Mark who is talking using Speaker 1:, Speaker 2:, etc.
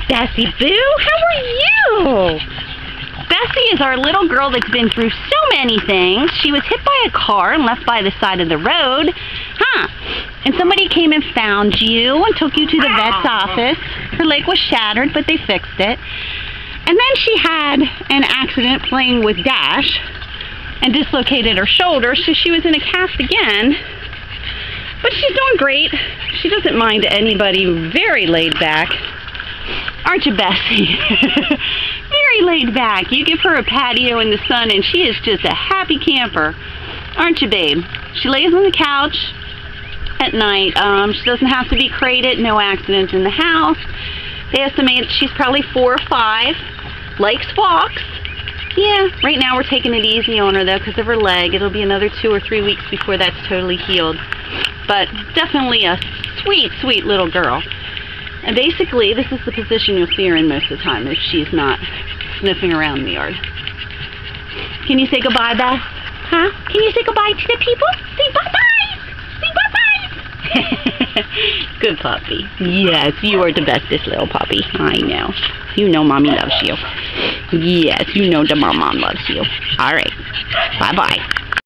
Speaker 1: Bessie Boo. How are you? Bessie is our little girl that's been through so many things. She was hit by a car and left by the side of the road. And somebody came and found you and took you to the vet's office. Her leg was shattered, but they fixed it. And then she had an accident playing with Dash and dislocated her shoulder, so she was in a cast again. But she's doing great. She doesn't mind anybody. Very laid back. Aren't you, Bessie? Very laid back. You give her a patio in the sun and she is just a happy camper. Aren't you, babe? She lays on the couch at night. She doesn't have to be crated. No accidents in the house. They estimate she's probably 4 or 5. Likes walks. Yeah, right now we're taking it easy on her though because of her leg. It'll be another 2 or 3 weeks before that's totally healed. But definitely a sweet, sweet little girl. And basically, this is the position you'll see her in most of the time if she's not sniffing around the yard. Can you say goodbye, Beth? Huh? Can you say goodbye to the people? Say bye-bye! Say bye-bye! Good puppy. Yes, you are the bestest little puppy. I know. You know Mommy loves you. Yes, you know the mom loves you. All right. Bye-bye.